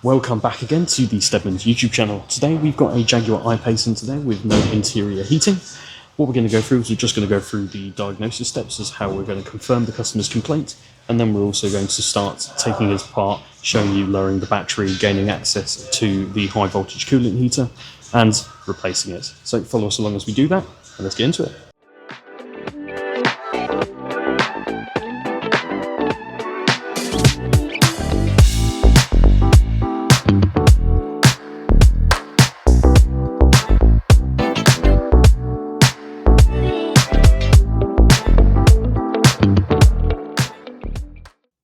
Welcome back again to the Stedman's YouTube channel. Today we've got a Jaguar I-PACE into there with no interior heating. What we're going to go through is we're just going to go through the diagnosis steps as how we're going to confirm the customer's complaint, and then we're also going to start taking it apart, showing you lowering the battery, gaining access to the high voltage coolant heater, and replacing it. So follow us along as we do that, and let's get into it.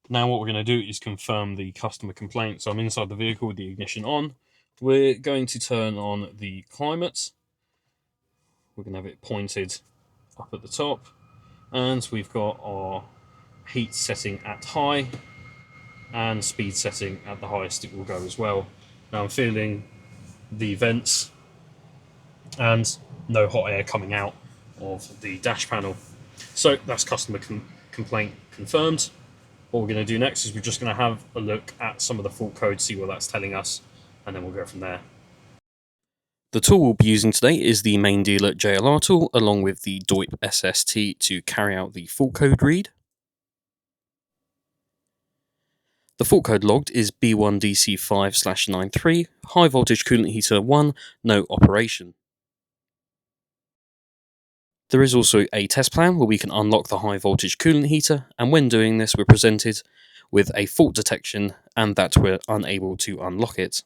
Now what we're going to do is confirm the customer complaint. So I'm inside the vehicle with the ignition on. We're going to turn on the climate. We're going to have it pointed up at the top. And we've got our heat setting at high and speed setting at the highest it will go as well. Now I'm feeling the vents and no hot air coming out of the dash panel. So that's customer complaint confirmed. What we're going to do next is we're just going to have a look at some of the fault code, see what that's telling us, and then we'll go from there. The tool we'll be using today is the main dealer JLR tool, along with the DOIP SST to carry out the fault code read. The fault code logged is B1DC5-93, high voltage coolant heater 1, no operation. There is also a test plan where we can unlock the high voltage coolant heater, and when doing this we're presented with a fault detection and that we're unable to unlock it.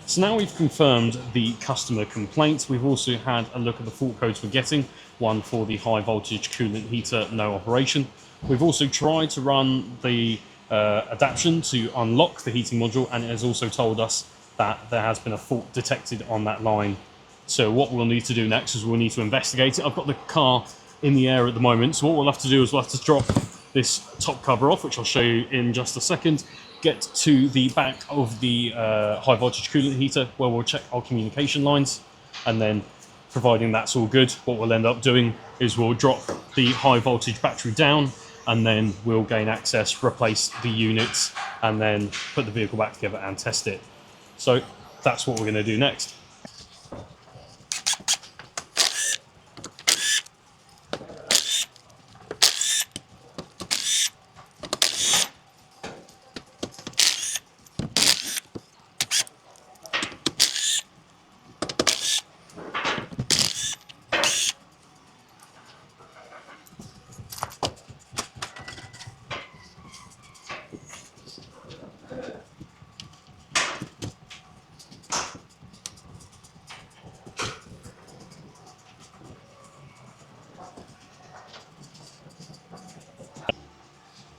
So now we've confirmed the customer complaint. We've also had a look at the fault codes we're getting, one for the high voltage coolant heater, no operation. We've also tried to run the adaptation to unlock the heating module, and it has also told us that there has been a fault detected on that line. So what we'll need to do next is we'll need to investigate it. I've got the car in the air at the moment, so what we'll have to do is we'll have to drop this top cover off, which I'll show you in just a second, get to the back of the high voltage coolant heater where we'll check our communication lines, and then providing that's all good, what we'll end up doing is we'll drop the high voltage battery down, and then we'll gain access, replace the units, and then put the vehicle back together and test it. So that's what we're going to do next.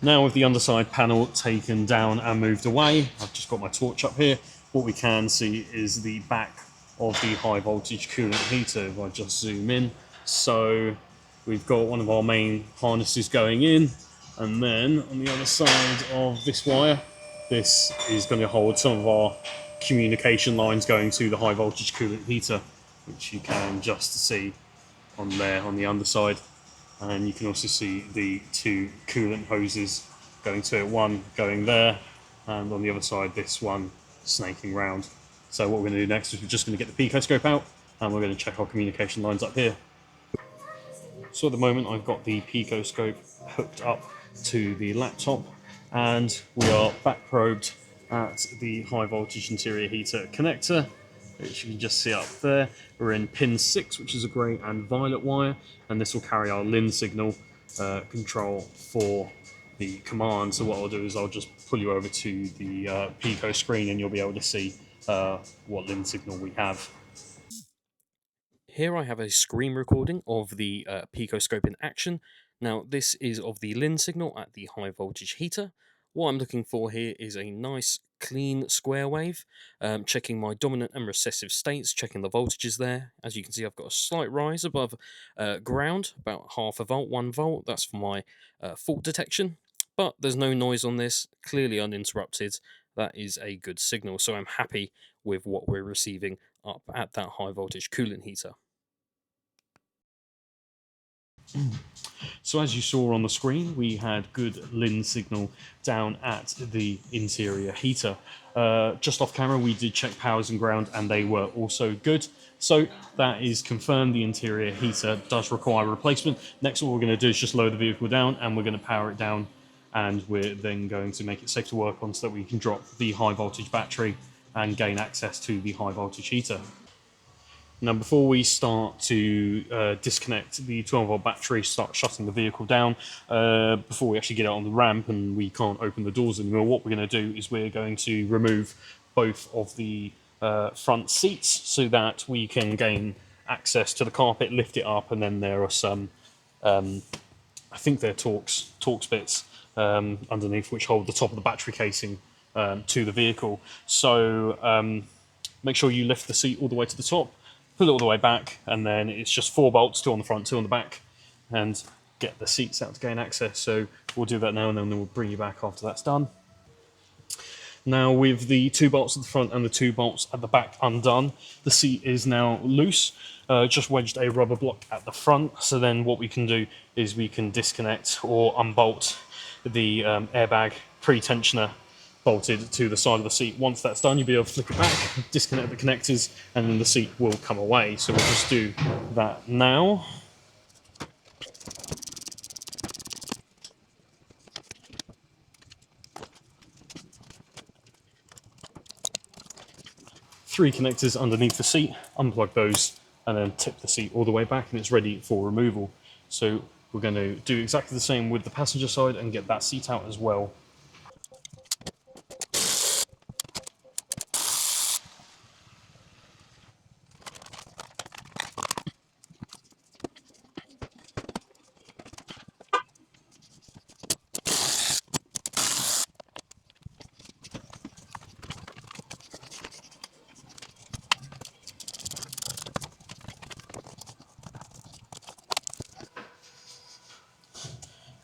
Now with the underside panel taken down and moved away, I've just got my torch up here. What we can see is the back of the high voltage coolant heater, if I just zoom in. So we've got one of our main harnesses going in, and then on the other side of this wire, this is going to hold some of our communication lines going to the high voltage coolant heater, which you can just see on there on the underside. And you can also see the two coolant hoses going to it, one going there, and on the other side this one snaking round. So what we're going to do next is we're just going to get the picoscope out, and we're going to check our communication lines up here. So at the moment I've got the picoscope hooked up to the laptop, and we are back probed at the high voltage interior heater connector, which you can just see up there. We're in pin 6, which is a grey and violet wire, and this will carry our LIN signal control for the command. So what I'll do is I'll just pull you over to the Pico screen, and you'll be able to see what LIN signal we have. Here I have a screen recording of the picoscope in action. Now this is of the LIN signal at the high voltage heater. What I'm looking for here is a nice clean square wave, checking my dominant and recessive states, checking the voltages there. As you can see, I've got a slight rise above ground, about half a volt, 1 volt. That's for my fault detection, but there's no noise on this, clearly uninterrupted. That is a good signal, so I'm happy with what we're receiving up at that high voltage coolant heater. So as you saw on the screen, we had good LIN signal down at the interior heater. Just off camera, we did check powers and ground, and they were also good. So that is confirmed the interior heater does require replacement. Next, what we're going to do is just lower the vehicle down, and we're going to power it down, and we're then going to make it safe to work on so that we can drop the high voltage battery and gain access to the high voltage heater. Now, before we start to disconnect the 12-volt battery, start shutting the vehicle down, before we actually get it on the ramp and we can't open the doors anymore, what we're going to do is we're going to remove both of the front seats so that we can gain access to the carpet, lift it up, and then there are some, I think they're Torx bits underneath which hold the top of the battery casing to the vehicle. So make sure you lift the seat all the way to the top, pull it all the way back, and then it's just 4 bolts, 2 on the front, 2 on the back, and get the seats out to gain access. So we'll do that now, and then we'll bring you back after that's done. Now, with the 2 bolts at the front and the 2 bolts at the back undone, the seat is now loose. Just wedged a rubber block at the front. So then what we can do is we can disconnect or unbolt the airbag pre-tensioner bolted to the side of the seat. Once that's done, you'll be able to flick it back, disconnect the connectors, and then the seat will come away. So we'll just do that now. Three connectors underneath the seat, unplug those, and then tip the seat all the way back, and it's ready for removal. So we're going to do exactly the same with the passenger side and get that seat out as well.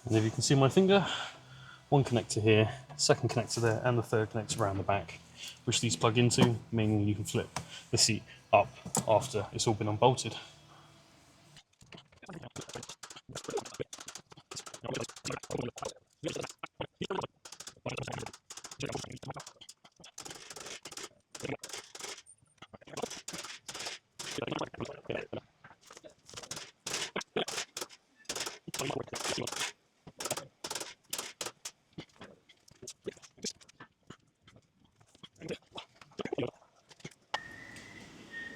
And if you can see my finger, one connector here, second connector there, and the third connector around the back, which these plug into, meaning you can flip the seat up after it's all been unbolted.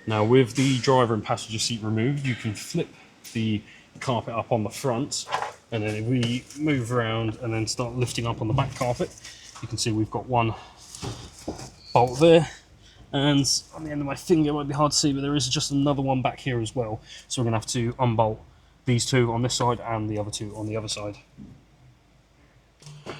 Now, with the driver and passenger seat removed, you can flip the carpet up on the front, and then if we move around and then start lifting up on the back carpet, you can see we've got one bolt there, and on the end of my finger, it might be hard to see, but there is just another one back here as well. So we're going to have to unbolt these 2 on this side and the other 2 on the other side.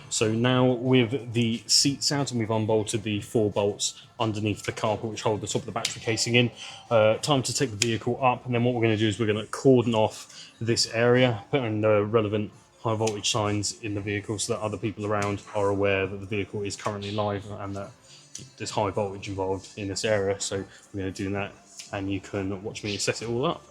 So now with the seats out and we've unbolted the 4 bolts underneath the carpet which hold the top of the battery casing in, time to take the vehicle up, and then what we're going to do is we're going to cordon off this area, put in the relevant high voltage signs in the vehicle so that other people around are aware that the vehicle is currently live and that there's high voltage involved in this area. So we're going to do that, and you can watch me set it all up.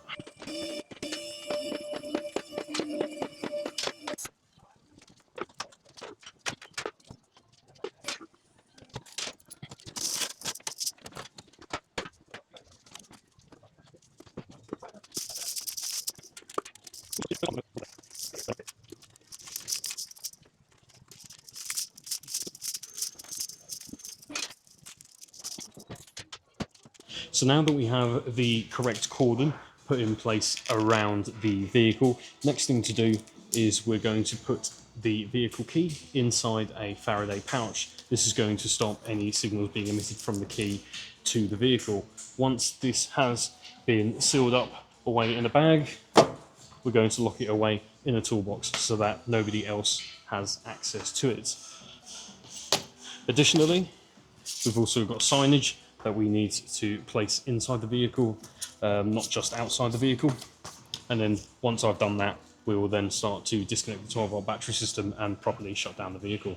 So now that we have the correct cordon put in place around the vehicle, next thing to do is we're going to put the vehicle key inside a Faraday pouch. This is going to stop any signals being emitted from the key to the vehicle. Once this has been sealed up away in a bag, we're going to lock it away in a toolbox so that nobody else has access to it. Additionally, we've also got signage that we need to place inside the vehicle, not just outside the vehicle. And then once I've done that, we will then start to disconnect the 12-volt battery system and properly shut down the vehicle.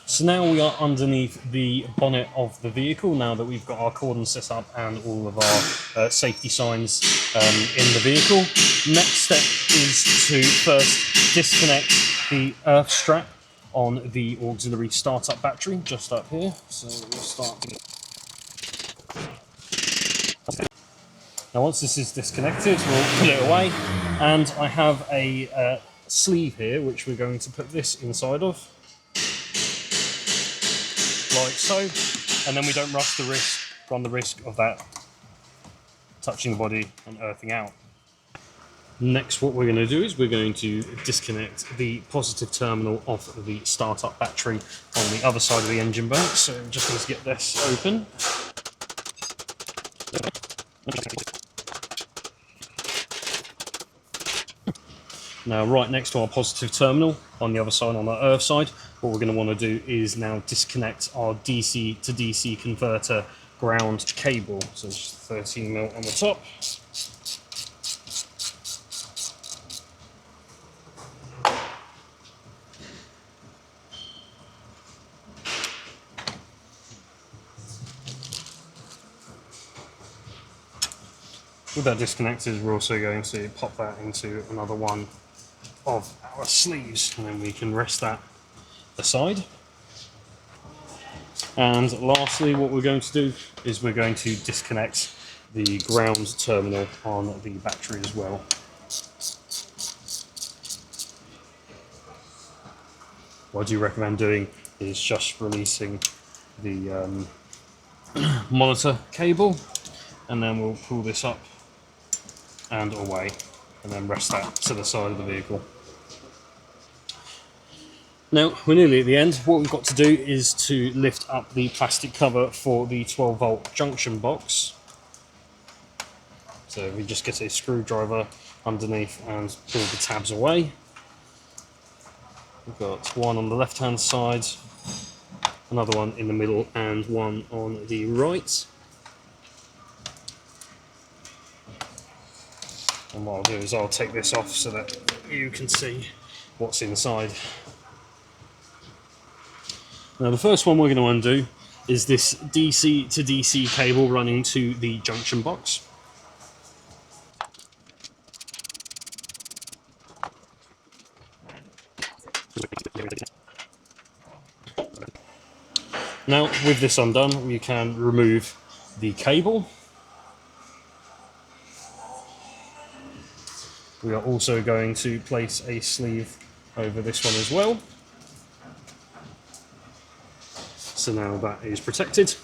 So now we are underneath the bonnet of the vehicle, now that we've got our cordon set up and all of our safety signs in the vehicle. Next step is to first disconnect the earth strap on the auxiliary startup battery, just up here. So we'll start. Now once this is disconnected, we'll pull it away, and I have a sleeve here which we're going to put this inside of, like so, and then we don't run the risk of that touching the body and earthing out. Next, what we're going to do is we're going to disconnect the positive terminal of the startup battery on the other side of the engine bay. So I'm just going to get this open. Now, right next to our positive terminal on the other side, on the earth side, what we're going to want to do is now disconnect our DC to DC converter ground cable. So it's 13mm on the top. With that disconnected, we're also going to pop that into another one of our sleeves, and then we can rest that aside. And lastly, what we're going to do is we're going to disconnect the ground terminal on the battery as well. What I do recommend doing is just releasing the monitor cable, and then we'll pull this up and away, and then rest that to the side of the vehicle. Now we're nearly at the end. What we've got to do is to lift up the plastic cover for the 12-volt junction box. So we just get a screwdriver underneath and pull the tabs away. We've got one on the left hand side, another one in the middle, and one on the right. And what I'll do is I'll take this off so that you can see what's inside. Now the first one we're going to undo is this DC to DC cable running to the junction box. Now with this undone, we can remove the cable. We are also going to place a sleeve over this one as well. So now that is protected.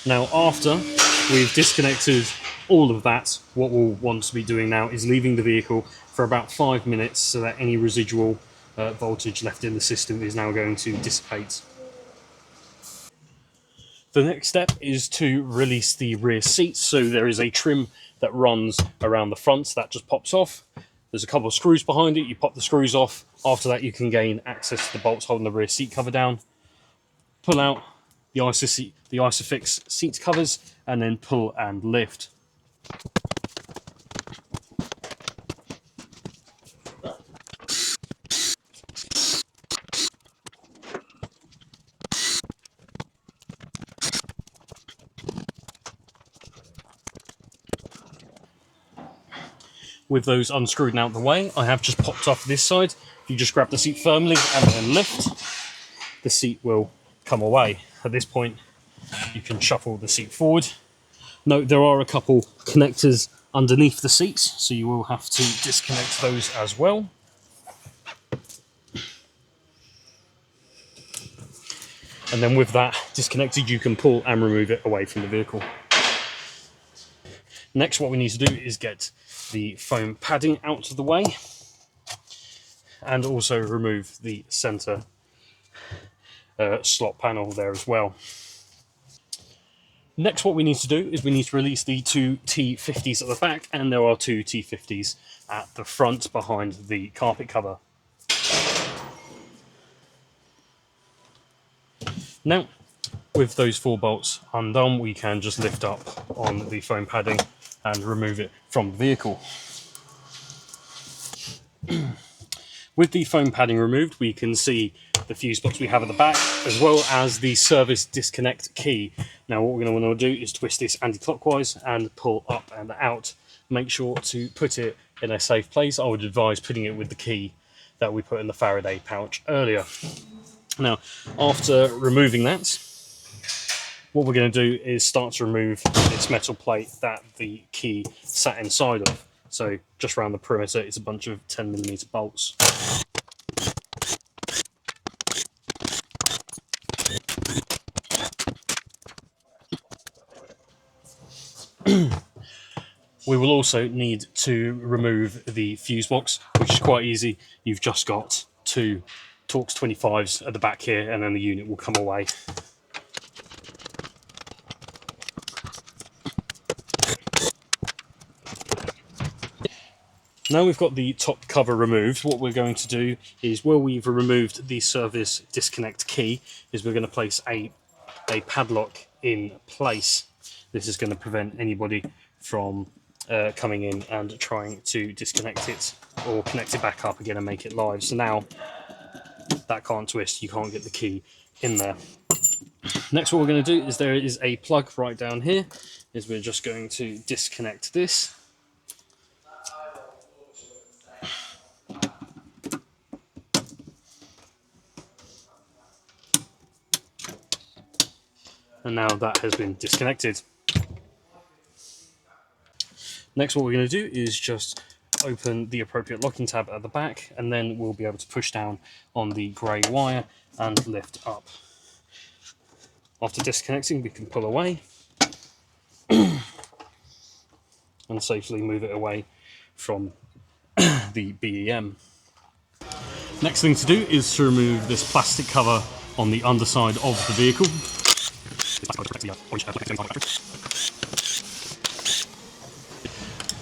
Now after we've disconnected all of that, what we'll want to be doing now is leaving the vehicle for about 5 minutes so that any residual voltage left in the system is now going to dissipate. The next step is to release the rear seats. So there is a trim that runs around the front that just pops off. There's a couple of screws behind it. You pop the screws off. After that, you can gain access to the bolts holding the rear seat cover down. Pull out the Isofix seat covers, and then pull and lift. With those unscrewed and out of the way, I have just popped off this side. If you just grab the seat firmly and then lift, the seat will come away. At this point, you can shuffle the seat forward. Note there are a couple connectors underneath the seats, so you will have to disconnect those as well. And then with that disconnected, you can pull and remove it away from the vehicle. Next, what we need to do is get the foam padding out of the way, and also remove the center slot panel there as well. Next, what we need to do is we need to release the two T50s at the back, and there are two T50s at the front behind the carpet cover. Now, With those 4 bolts undone, we can just lift up on the foam padding and remove it from the vehicle. With the foam padding removed, we can see the fuse box we have at the back, as well as the service disconnect key. Now what we're going to want to do is twist this anti-clockwise and pull up and out. Make sure to put it in a safe place. I would advise putting it with the key that we put in the Faraday pouch earlier. Now, after removing that, what we're going to do is start to remove this metal plate that the key sat inside of. So just around the perimeter, it's a bunch of 10mm bolts. We will also need to remove the fuse box, which is quite easy. You've just got 2 Torx 25s at the back here, and then the unit will come away. Now we've got the top cover removed, what we're going to do is, where we've removed the service disconnect key, is we're going to place a padlock in place. This is going to prevent anybody from coming in and trying to disconnect it or connect it back up again and make it live. So now that can't twist, you can't get the key in there. Next, what we're going to do is, there is a plug right down here, is we're just going to disconnect this. And now that has been disconnected. Next, what we're going to do is just open the appropriate locking tab at the back, and then we'll be able to push down on the grey wire and lift up. After disconnecting, we can pull away and safely move it away from the BEM. Next thing to do is to remove this plastic cover on the underside of the vehicle.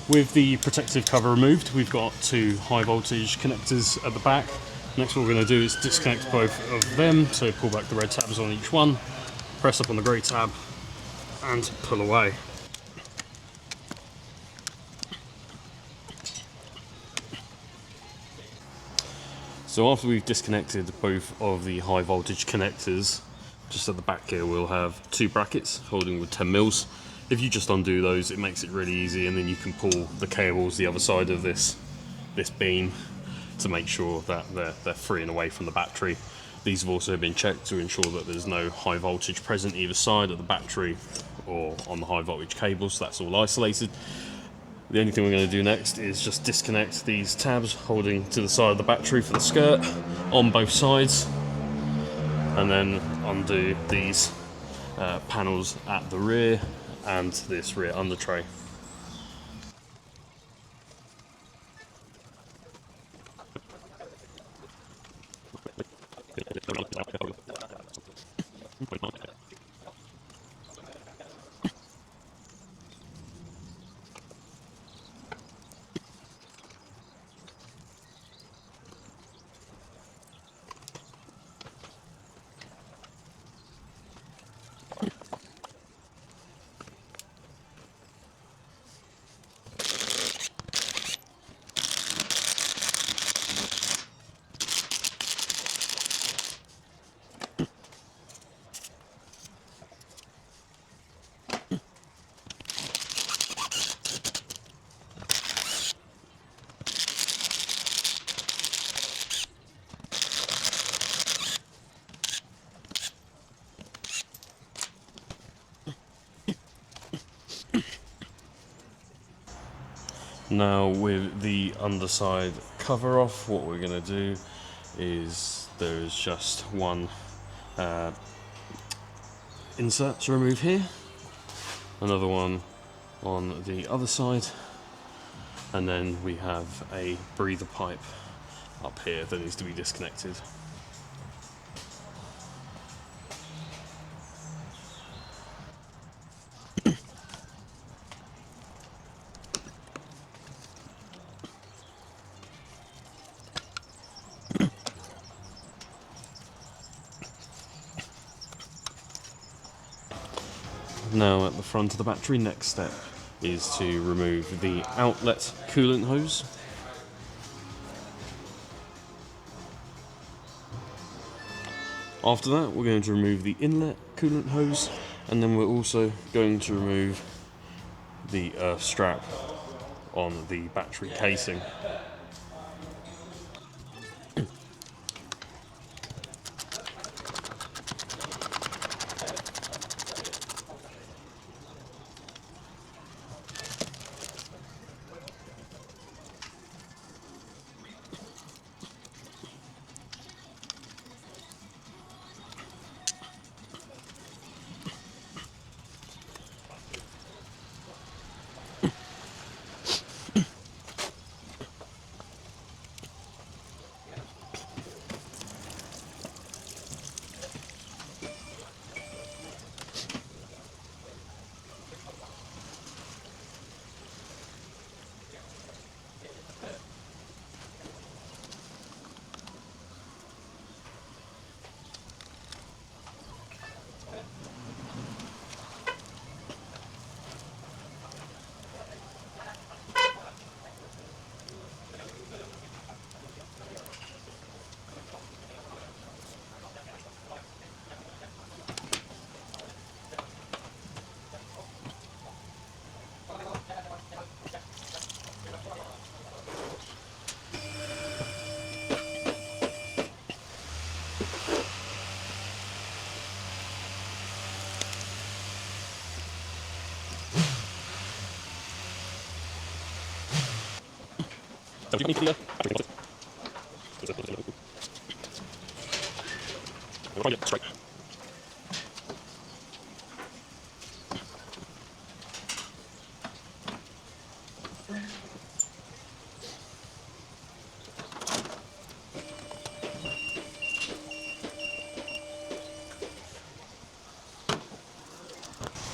With the protective cover removed, we've got 2 high voltage connectors at the back. Next, what we're going to do is disconnect both of them, so pull back the red tabs on each one, press up on the grey tab and pull away. So after we've disconnected both of the high voltage connectors, just at the back here we'll have 2 brackets holding with 10mm. If you just undo those, it makes it really easy, and then you can pull the cables the other side of this beam to make sure that they're free and away from the battery. These have also been checked to ensure that there's no high voltage present either side of the battery or on the high voltage cables, so that's all isolated. The only thing we're going to do next is just disconnect these tabs holding to the side of the battery for the skirt on both sides, and then undo these panels at the rear and this rear under tray. Now with the underside cover off, what we're going to do is, there's just one insert to remove here, another one on the other side, and then we have a breather pipe up here that needs to be disconnected. Now at the front of the battery, next step is to remove the outlet coolant hose. After that, we're going to remove the inlet coolant hose, and then we're also going to remove the strap on the battery casing.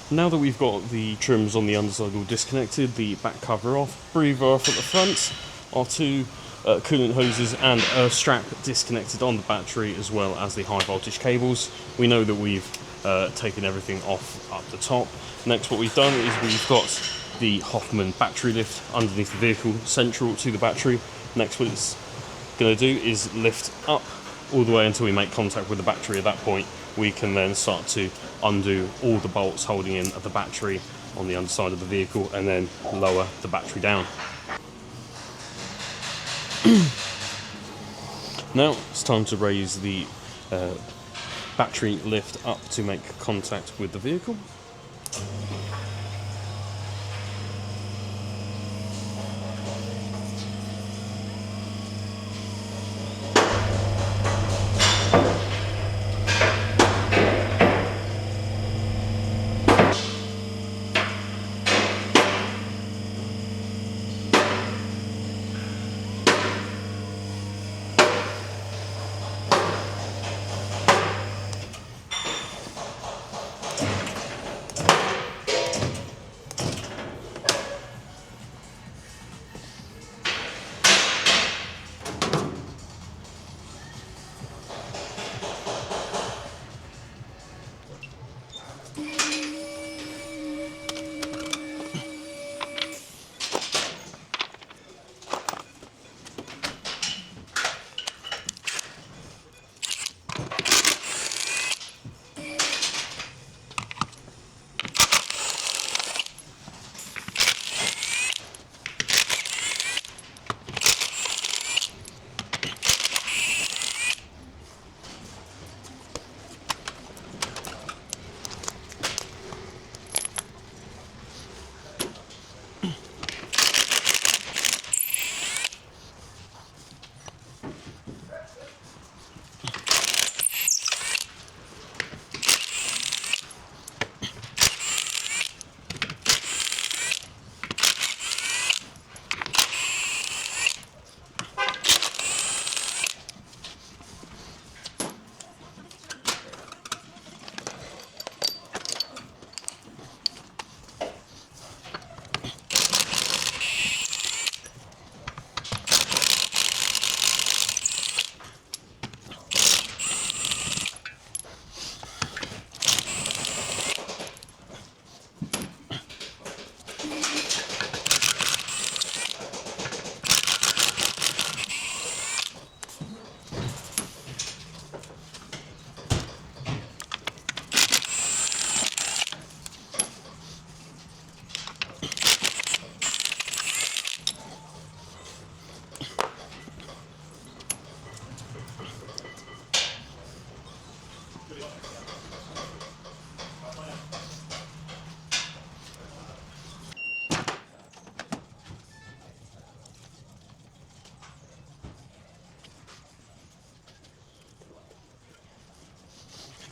Now that we've got the trims on the underside all disconnected, the back cover off, breather off at the front, our two coolant hoses and a strap disconnected on the battery, as well as the high voltage cables, we know that we've taken everything off up the top. Next, what we've done is we've got the Hoffman battery lift underneath the vehicle, central to the battery. Next, what it's going to do is lift up all the way until we make contact with the battery. At that point, we can then start to undo all the bolts holding in the battery on the underside of the vehicle, and then lower the battery down. Now it's time to raise the battery lift up to make contact with the vehicle.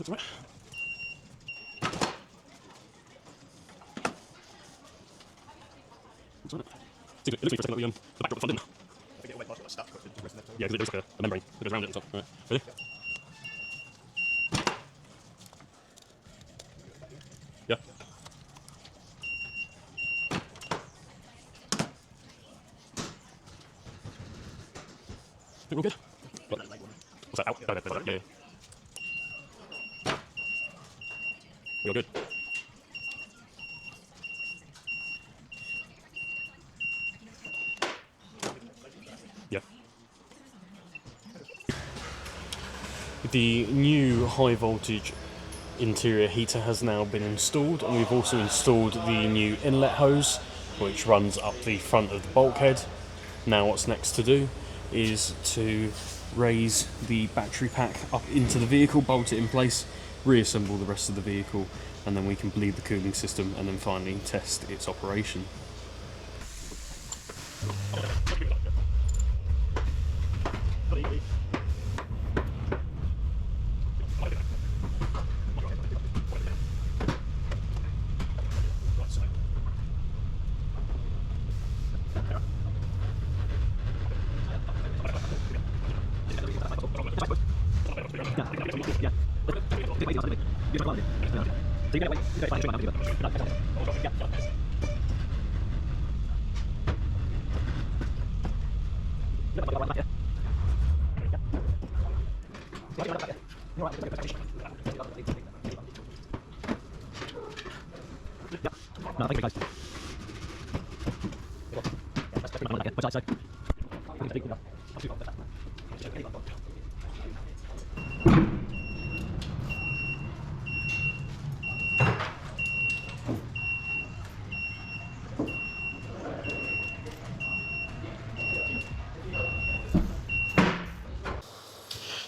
Right. It looks like you're taking out the back of the front, didn't it? Yeah, because there's like a membrane that goes around it and stuff. Right. Ready? Yeah. Think we're all good? What? What's that? Out? Oh, yeah, yeah. We're all good. Yeah. The new high voltage interior heater has now been installed, and we've also installed the new inlet hose which runs up the front of the bulkhead. Now what's next to do is to raise the battery pack up into the vehicle, bolt it in place, reassemble the rest of the vehicle, and then we can bleed the cooling system and then finally test its operation.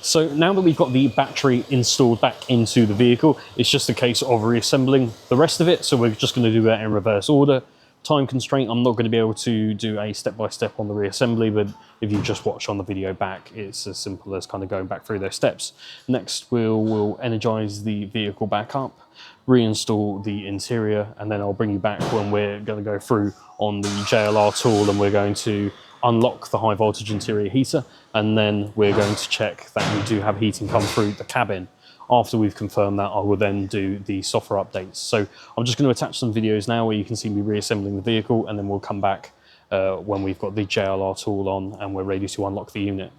So now that we've got the battery installed back into the vehicle, it's just a case of reassembling the rest of it. So we're just going to do that in reverse order. Time constraint, I'm not going to be able to do a step-by-step on the reassembly, but if you just watch on the video back, it's as simple as kind of going back through those steps. Next, we'll energize the vehicle back up, reinstall the interior, and then I'll bring you back when we're going to go through on the JLR tool and we're going to unlock the high voltage interior heater, and then we're going to check that we do have heating come through the cabin. After we've confirmed that, I will then do the software updates. So I'm just going to attach some videos now where you can see me reassembling the vehicle, and then we'll come back when we've got the JLR tool on and we're ready to unlock the unit.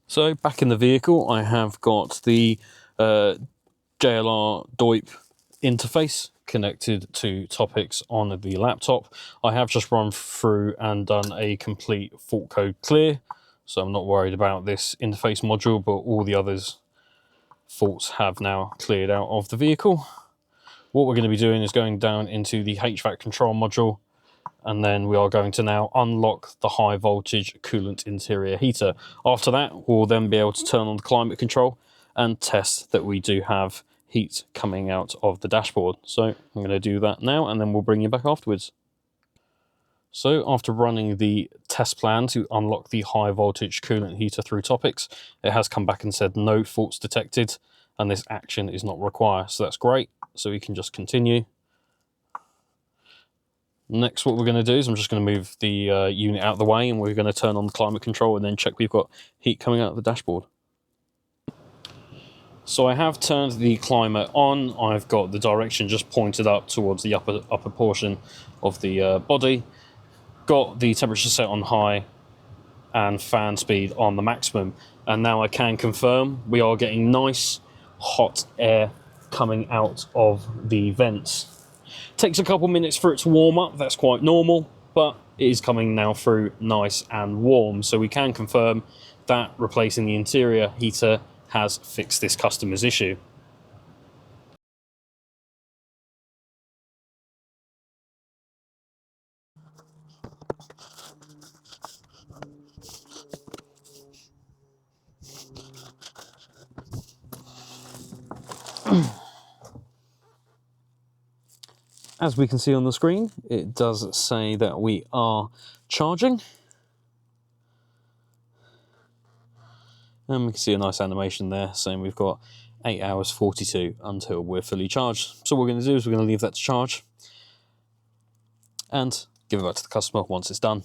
So back in the vehicle, I have got the JLR DOIP interface connected to Topics on the laptop. I have just run through and done a complete fault code clear, so I'm not worried about this interface module, but all the others faults have now cleared out of the vehicle. What we're going to be doing is going down into the HVAC control module, and then we are going to now unlock the high voltage coolant interior heater. After that, we'll then be able to turn on the climate control and test that we do have heat coming out of the dashboard. So I'm going to do that now, and then we'll bring you back afterwards. So after running the test plan to unlock the high voltage coolant heater through Topics, it has come back and said no faults detected, and this action is not required. So that's great. So we can just continue. Next, what we're going to do is I'm just going to move the unit out of the way, and we're going to turn on the climate control and then check we've got heat coming out of the dashboard. So I have turned the climate on. I've got the direction just pointed up towards the upper portion of the body. Got the temperature set on high and fan speed on the maximum. And now I can confirm we are getting nice hot air coming out of the vents. Takes a couple minutes for it to warm up, that's quite normal, but it is coming now through nice and warm. So we can confirm that replacing the interior heater has fixed this customer's issue. As we can see on the screen, it does say that we are charging. And we can see a nice animation there saying we've got 8 hours 42 until we're fully charged. So what we're going to do is we're going to leave that to charge and give it back to the customer once it's done.